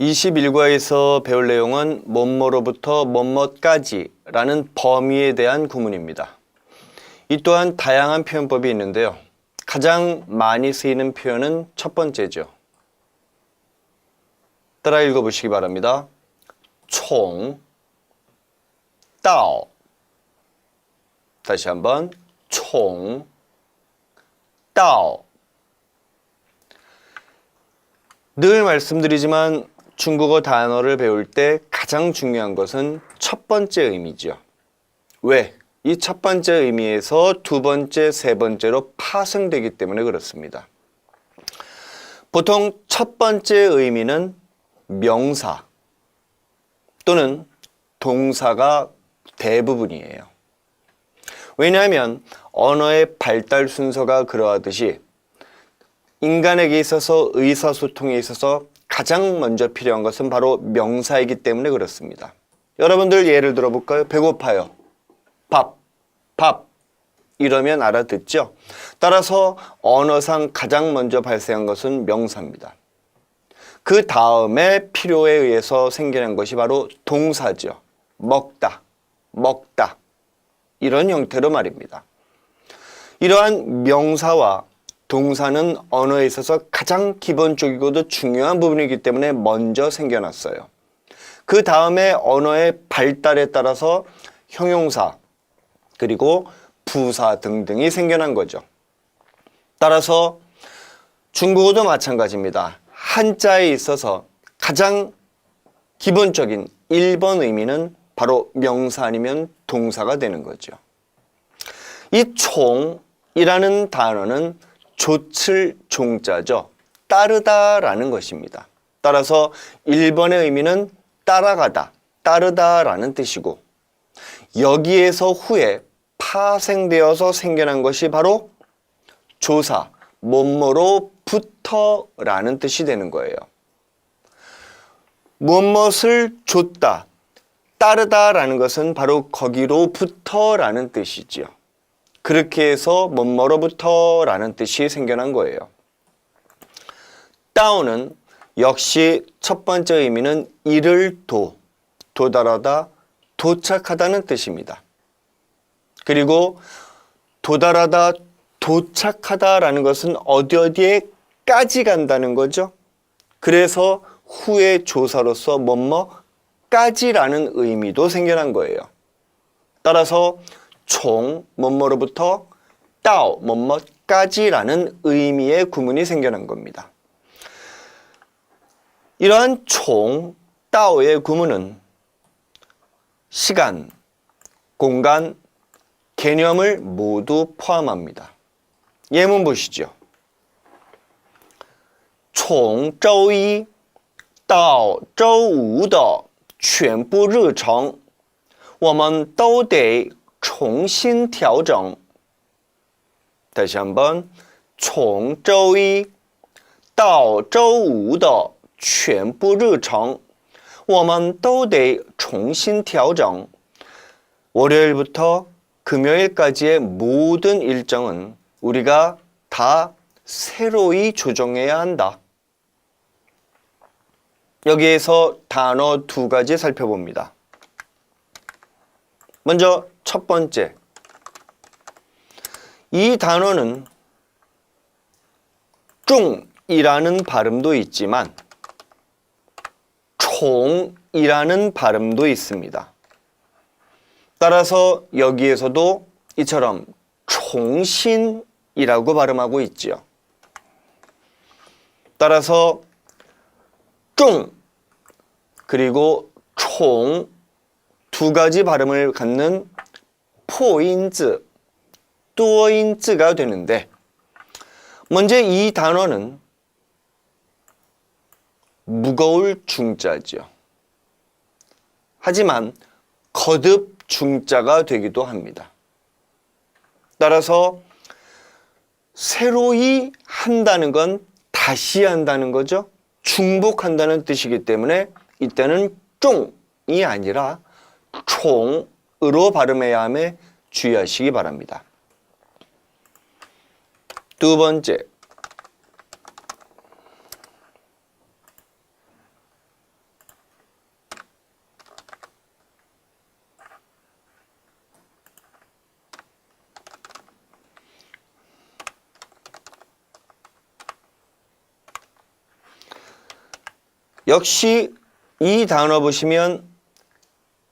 21과에서 배울 내용은 뭐뭐로부터 뭐뭐까지 라는 범위에 대한 구문입니다. 이 또한 다양한 표현법이 있는데요. 가장 많이 쓰이는 표현은 첫 번째죠. 따라 읽어보시기 바랍니다. 총, 따오. 다시 한번 총, 따오. 늘 말씀드리지만 중국어 단어를 배울 때 가장 중요한 것은 첫 번째 의미죠. 왜? 이 첫 번째 의미에서 두 번째, 세 번째로 파생되기 때문에 그렇습니다. 보통 첫 번째 의미는 명사 또는 동사가 대부분이에요. 왜냐하면 언어의 발달 순서가 그러하듯이 인간에게 있어서 의사소통에 있어서 가장 먼저 필요한 것은 바로 명사이기 때문에 그렇습니다. 여러분들 예를 들어볼까요? 배고파요. 밥 이러면 알아듣죠? 따라서 언어상 가장 먼저 발생한 것은 명사입니다. 그 다음에 필요에 의해서 생겨난 것이 바로 동사죠. 먹다 이런 형태로 말입니다. 이러한 명사와 동사는 언어에 있어서 가장 기본적이고도 중요한 부분이기 때문에 먼저 생겨났어요. 그 다음에 언어의 발달에 따라서 형용사 그리고 부사 등등이 생겨난 거죠. 따라서 중국어도 마찬가지입니다. 한자에 있어서 가장 기본적인 1번 의미는 바로 명사 아니면 동사가 되는 거죠. 이 총이라는 단어는 좇을 종자죠. 따르다라는 것입니다. 따라서 1번의 의미는 따라가다, 따르다라는 뜻이고 여기에서 후에 파생되어서 생겨난 것이 바로 조사, 뭐뭐로부터라는 뜻이 되는 거예요. 무엇을 좇다, 따르다라는 것은 바로 거기로부터라는 뜻이지요. 그렇게 해서 뭐뭐로부터라는 뜻이 생겨난 거예요. 따오는 역시 첫 번째 의미는 이를 도달하다, 도착하다는 뜻입니다. 그리고 도달하다, 도착하다라는 것은 어디에까지 간다는 거죠. 그래서 후의 조사로서 뭐뭐까지라는 의미도 생겨난 거예요. 따라서 총 뭐뭐로부터 따오 뭐뭐까지라는 의미의 구문이 생겨난 겁니다. 이러한 총 따오의 구문은 시간, 공간, 개념을 모두 포함합니다. 예문 보시죠. 从周一到周五的全部日程，我们都得重新调整。 다시 한번 从周一到周五的全部日程，我们都得重新调整。 월요일부터 금요일까지의 모든 일정은 우리가 다 새로이 조정해야 한다. 여기에서 단어 두 가지 살펴봅니다. 먼저 첫 번째, 이 단어는 쫑이라는 발음도 있지만 총이라는 발음도 있습니다. 따라서 여기에서도 이처럼 총신이라고 발음하고 있지요. 따라서 쫑 그리고 총 두 가지 발음을 갖는 포인즈, 또인즈가 되는데 먼저 이 단어는 무거울 중자죠. 하지만 거듭 중자가 되기도 합니다. 따라서 새로이 한다는 건 다시 한다는 거죠. 중복한다는 뜻이기 때문에 이때는 쫑이 아니라 총으로 발음해야 함에 주의하시기 바랍니다. 두 번째, 역시 이 단어 보시면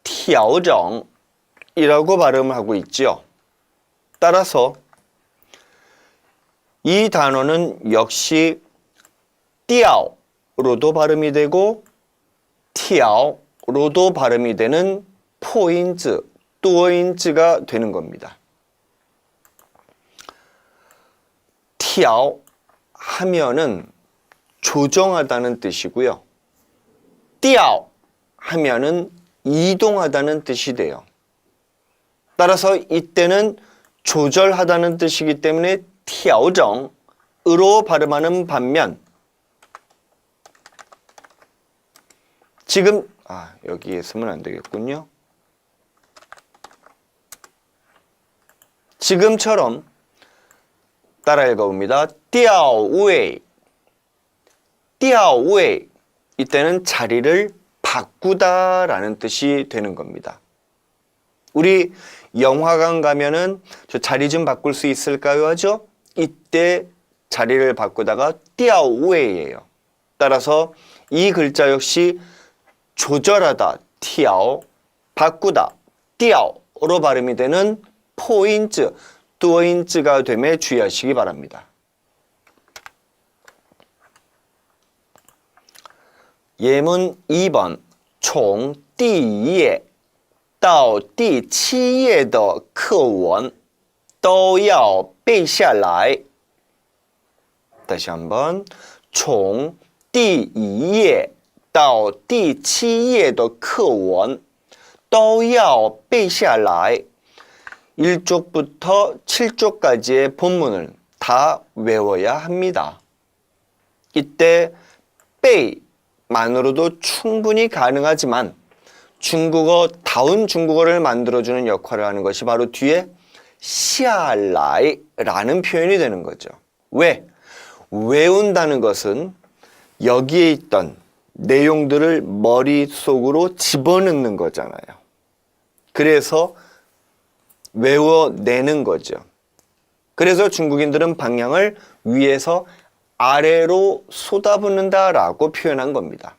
调整 이라고 발음을 하고 있죠. 따라서 이 단어는 역시 调로도 발음이 되고 调로도 발음이 되는 포인트, 또인즈가 되는 겁니다. 调 하면은 조정하다는 뜻이고요. 调 하면은 이동하다는 뜻이 돼요. 따라서 이때는 조절하다는 뜻이기 때문에 调整으로 발음하는 반면 지금 여기에 쓰면 안 되겠군요. 지금처럼 따라 읽어봅니다. 调位 调位 이때는 자리를 바꾸다라는 뜻이 되는 겁니다. 우리 영화관 가면은 저 자리 좀 바꿀 수 있을까요? 하죠? 이때 자리를 바꾸다가 调位예요. 따라서 이 글자 역시 조절하다, 调, 바꾸다, 调로 발음이 되는 포인트, 또인즈가 됨에 주의하시기 바랍니다. 예문 2번 从第一页到第七页的课文都要背下来. 다시 한번 从第一页到第七页的课文都要背下来. 1쪽부터 7쪽까지의 본문을 다 외워야 합니다. 이때 背 만으로도 충분히 가능하지만 중국어다운 중국어를 만들어주는 역할을 하는 것이 바로 뒤에 下来라는 표현이 되는 거죠. 왜? 외운다는 것은 여기에 있던 내용들을 머릿속으로 집어넣는 거잖아요. 그래서 외워내는 거죠. 그래서 중국인들은 방향을 위에서 아래로 쏟아붓는다라고 표현한 겁니다.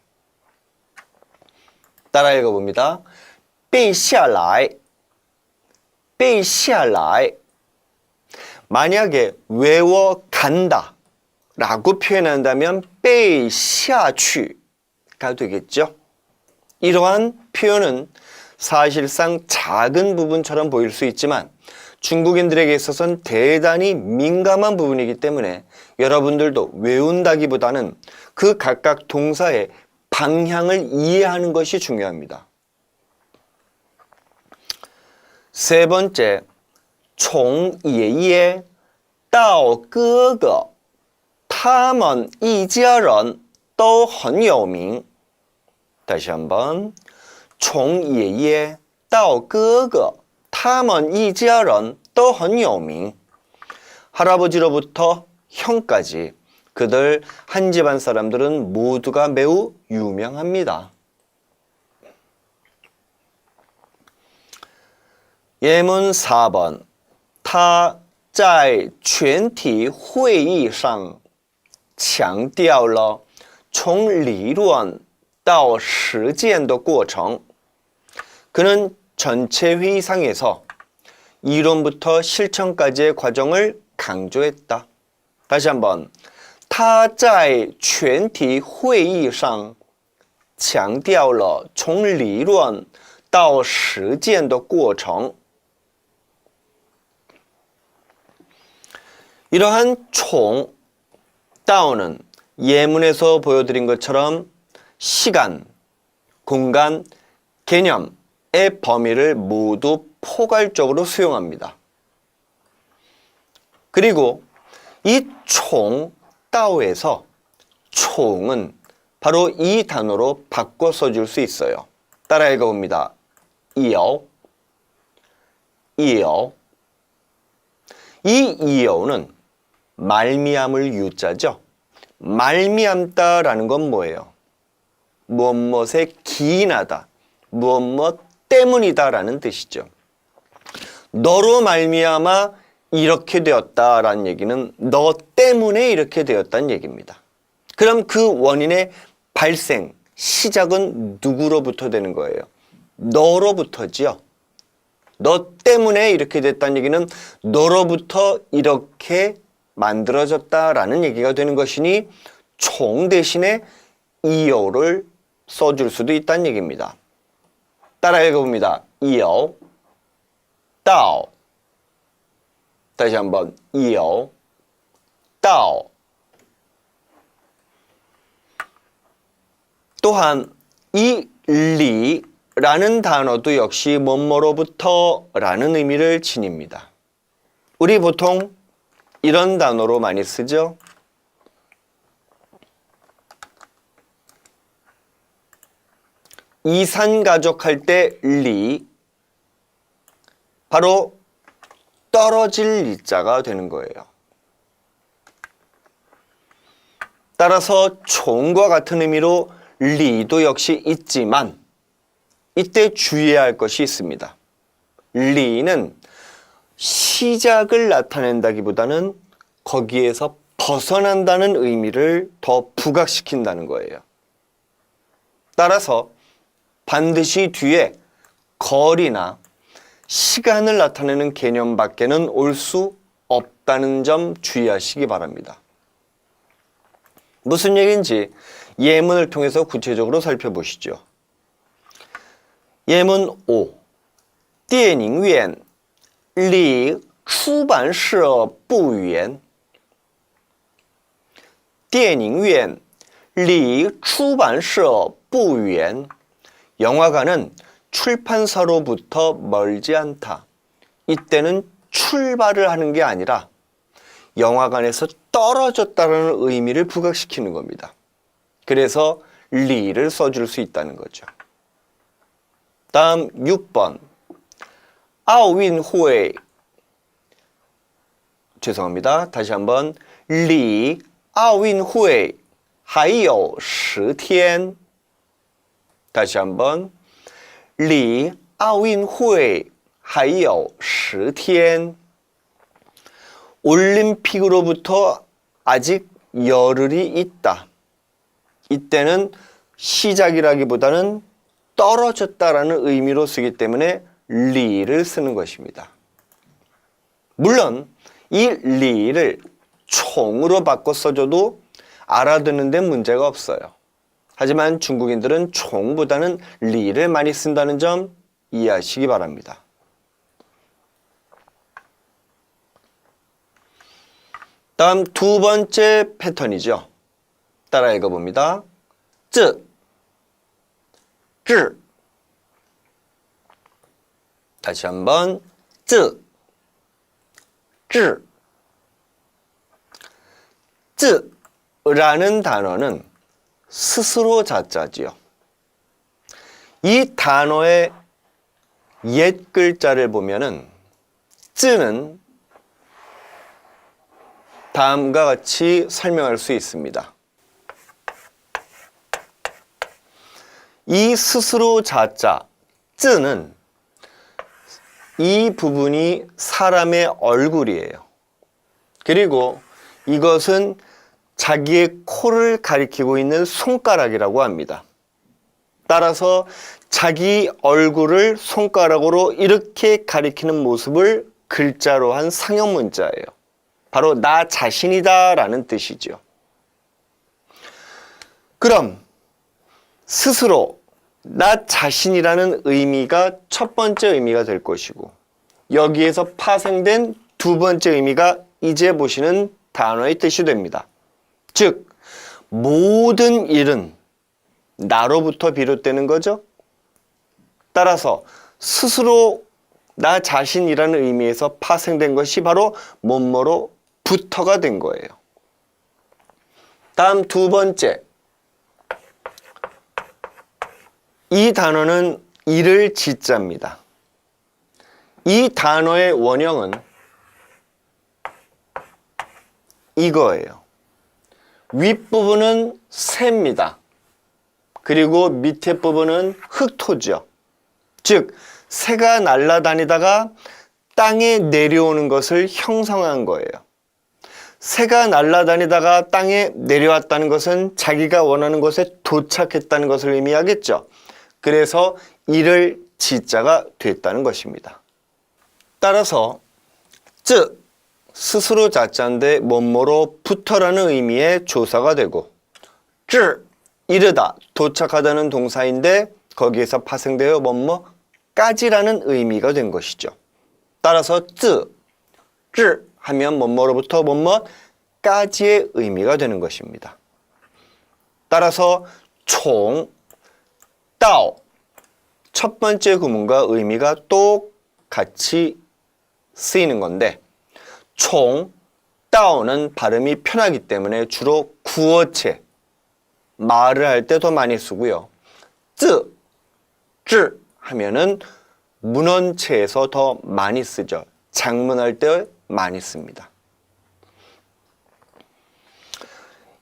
따라 읽어봅니다. 背下来, 背下来. 만약에 외워간다 라고 표현한다면 背下去가 되겠죠. 이러한 표현은 사실상 작은 부분처럼 보일 수 있지만 중국인들에게 있어서는 대단히 민감한 부분이기 때문에 여러분들도 외운다기보다는 그 각각 동사의 방향을 이해하는 것이 중요합니다. 세 번째, 从爷爷到哥哥他们一家人都很有名. 다시 한번 从爷爷到哥哥他们一家人都很有名. 할아버지로부터 형까지 그들 한 집안 사람들은 모두가 매우 유명합니다. 예문 4번 他在全体会议上强调了从理论到实践的过程. 그는 전체 회의상에서 이론부터 실천까지의 과정을 강조했다. 다시 한번 他在全体会议上强调了从理论到实践的过程. 이러한 총, 다운은 예문에서 보여드린 것처럼 시간, 공간, 개념의 범위를 모두 포괄적으로 수용합니다. 그리고 이 총, 다오에서 총은 바로 이 단어로 바꿔 써줄 수 있어요. 따라 읽어봅니다. 이어, 이어. 이 이어는 말미암을 유자죠. 말미암다라는 건 뭐예요? 무엇무엇에 기인하다, 무엇무엇 때문이다라는 뜻이죠. 너로 말미암아 이렇게 되었다라는 얘기는 너 때문에 이렇게 되었다는 얘기입니다. 그럼 그 원인의 발생, 시작은 누구로부터 되는 거예요? 너로부터지요. 너 때문에 이렇게 됐다는 얘기는 너로부터 이렇게 만들어졌다라는 얘기가 되는 것이니 총 대신에 이어를 써줄 수도 있다는 얘기입니다. 따라 읽어봅니다. 이어,到. 다시 한번 이어, 到. 또한 이 리라는 단어도 역시 뭐뭐로부터 라는 의미를 지닙니다. 우리 보통 이런 단어로 많이 쓰죠. 이산가족 할 때 리, 바로 떨어질 리자가 되는 거예요. 따라서 종과 같은 의미로 리도 역시 있지만 이때 주의해야 할 것이 있습니다. 리는 시작을 나타낸다기보다는 거기에서 벗어난다는 의미를 더 부각시킨다는 거예요. 따라서 반드시 뒤에 거리나 시간을 나타내는 개념밖에는 올 수 없다는 점 주의하시기 바랍니다. 무슨 얘기인지 예문을 통해서 구체적으로 살펴보시죠. 예문 5. 电影院离出版社不远。电影院离出版社不远。 영화관은 출판사로부터 멀지 않다. 이때는 출발을 하는 게 아니라 영화관에서 떨어졌다는 의미를 부각시키는 겁니다. 그래서 리를 써줄 수 있다는 거죠. 다음 6번. 奥运会 죄송합니다. 다시 한번. 离奥运会还有10天. 다시 한번. 离奥运会还有10天. 올림픽으로부터 아직 열흘이 있다. 이때는 시작이라기보다는 떨어졌다라는 의미로 쓰기 때문에 리를 쓰는 것입니다. 물론 이 리를 총으로 바꿔 써줘도 알아듣는 데 문제가 없어요. 하지만 중국인들은 총보다는 리를 많이 쓴다는 점 이해하시기 바랍니다. 다음 두 번째 패턴이죠. 따라 읽어봅니다. 这 즈. 다시 한번 这 즈. 这라는 단어는 스스로 자자지요. 이 단어의 옛 글자를 보면은 自는 다음과 같이 설명할 수 있습니다. 이 스스로 자자 自는 이 부분이 사람의 얼굴이에요. 그리고 이것은 자기의 코를 가리키고 있는 손가락이라고 합니다. 따라서 자기 얼굴을 손가락으로 이렇게 가리키는 모습을 글자로 한 상형 문자예요. 바로 나 자신이다 라는 뜻이죠. 그럼 스스로 나 자신이라는 의미가 첫 번째 의미가 될 것이고 여기에서 파생된 두 번째 의미가 이제 보시는 단어의 뜻이 됩니다. 즉 모든 일은 나로부터 비롯되는 거죠. 따라서 스스로 나 자신이라는 의미에서 파생된 것이 바로 뭐뭐로부터가 된 거예요. 다음 두 번째. 이 단어는 이를 지자입니다. 이 단어의 원형은 이거예요. 윗부분은 새입니다. 그리고 밑에 부분은 흙토죠. 즉 새가 날아다니다가 땅에 내려오는 것을 형상한 거예요. 새가 날아다니다가 땅에 내려왔다는 것은 자기가 원하는 곳에 도착했다는 것을 의미하겠죠. 그래서 이를 지자가 됐다는 것입니다. 따라서 쯔 스스로 자자인데 뭐뭐로 부터라는 의미의 조사가 되고 쯔 이르다 도착하다는 동사인데 거기에서 파생되어 뭐뭐까지라는 의미가 된 것이죠. 따라서 쯔 하면 뭐뭐로부터 뭐뭐까지의 의미가 되는 것입니다. 따라서 총, 따오 첫 번째 구문과 의미가 똑같이 쓰이는 건데 총, 따오는 발음이 편하기 때문에 주로 구어체, 말을 할 때 더 많이 쓰고요. 쯔 하면은 문헌체에서 더 많이 쓰죠. 장문할 때 많이 씁니다.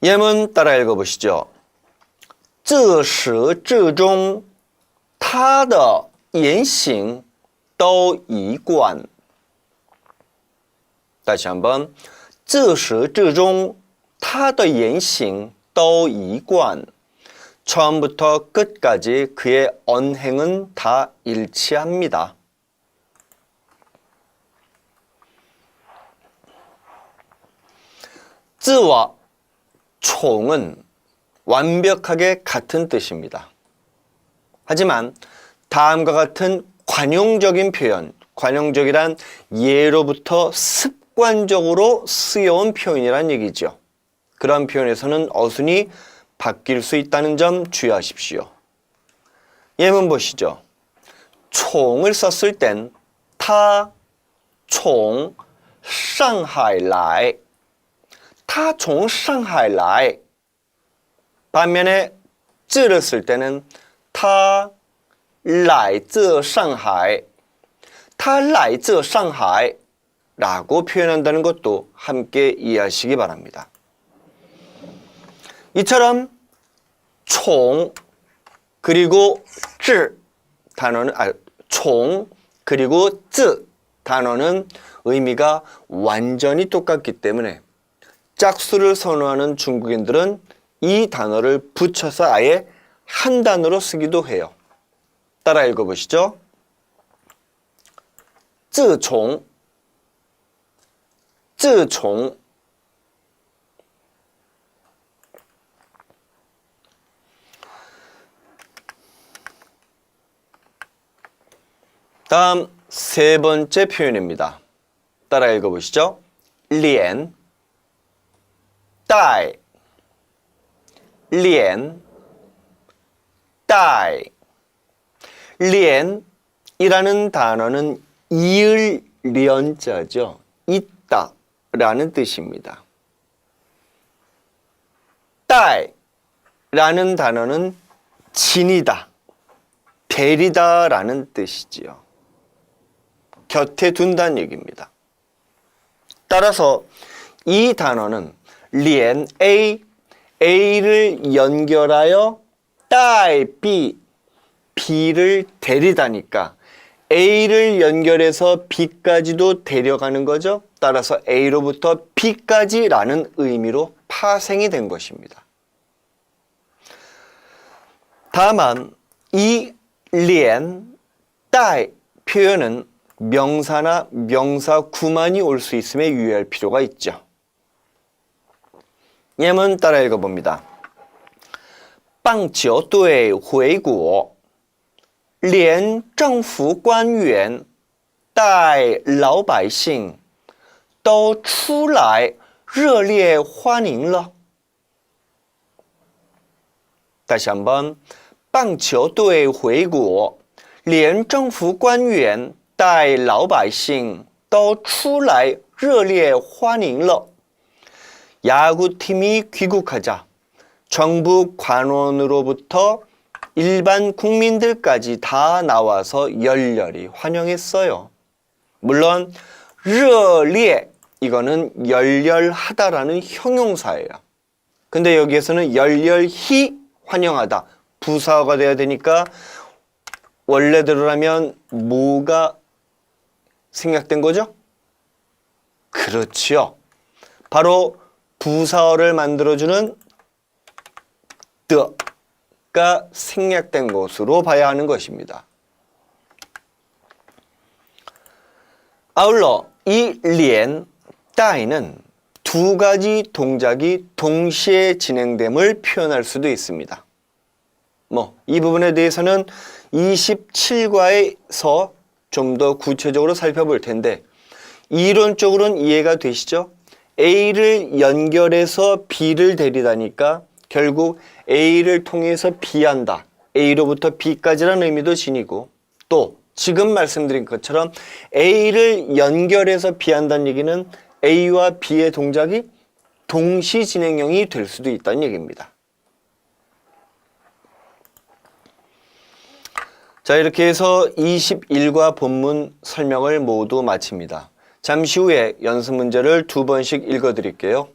예문 따라 읽어보시죠. 自始至终他的言行都一贯. 다시 한번 自始至终他的言行都一贯. 처음부터 끝까지 그의 언행은 다 일치합니다. 쯔와 총은 완벽하게 같은 뜻입니다. 하지만 다음과 같은 관용적인 표현, 관용적이란 예로부터 습관적으로 쓰여온 표현이란 얘기죠. 그런 표현에서는 어순이 바뀔 수 있다는 점 주의하십시오. 예문 보시죠. 총을 썼을 땐 타, 총, 상하이来. 타, 총, 상하이来. 반면에 쯔를 쓸 때는 타, 来自上海, 타, 来自上海 라고 표현한다는 것도 함께 이해하시기 바랍니다. 이처럼 총 그리고 쯔 단어는 총 그리고 쯔 단어는 의미가 완전히 똑같기 때문에 짝수를 선호하는 중국인들은 이 단어를 붙여서 아예 한 단어로 쓰기도 해요. 따라 읽어보시죠. 自从 自从 다음 세 번째 표현입니다. 따라 읽어보시죠. 连 带 连 带 连이라는 단어는 이을 련자죠. 있다 라는 뜻입니다. 带라는 단어는 지니다, 데리다 라는 뜻이지요. 곁에 둔다는 얘기입니다. 따라서 이 단어는 连 A를 연결하여 带 B, B를 데리다니까 A를 연결해서 B까지도 데려가는 거죠. 따라서 A로부터 B까지라는 의미로 파생이 된 것입니다. 다만 이 连, 带 표현은 명사나 명사구만이 올 수 있음에 유의할 필요가 있죠. 예문 따라 읽어봅니다. 棒球队回国连政府官员带老百姓都出来热烈欢迎了. 다시 한번 棒球队回国连政府官员带老百姓都出来热烈欢迎了. 야구팀이 귀국하자 정부 관원으로부터 일반 국민들까지 다 나와서 열렬히 환영했어요. 물론 热烈 이거는 열렬하다라는 형용사예요. 근데 여기에서는 열렬히 환영하다 부사어가 돼야 되니까 원래대로라면 뭐가 생략된 거죠? 그렇죠. 바로 부사어를 만들어주는 가 생략된 것으로 봐야 하는 것입니다. 아울러 이 리엔 따이는 두 가지 동작이 동시에 진행됨을 표현할 수도 있습니다. 이 부분에 대해서는 27과에서 좀 더 구체적으로 살펴볼 텐데 이론적으로는 이해가 되시죠? A를 연결해서 B를 데리다니까 결국 A를 통해서 B한다. A로부터 B까지라는 의미도 지니고 또 지금 말씀드린 것처럼 A를 연결해서 B한다는 얘기는 A와 B의 동작이 동시 진행형이 될 수도 있다는 얘기입니다. 자, 이렇게 해서 21과 본문 설명을 모두 마칩니다. 잠시 후에 연습 문제를 2번씩 읽어드릴게요.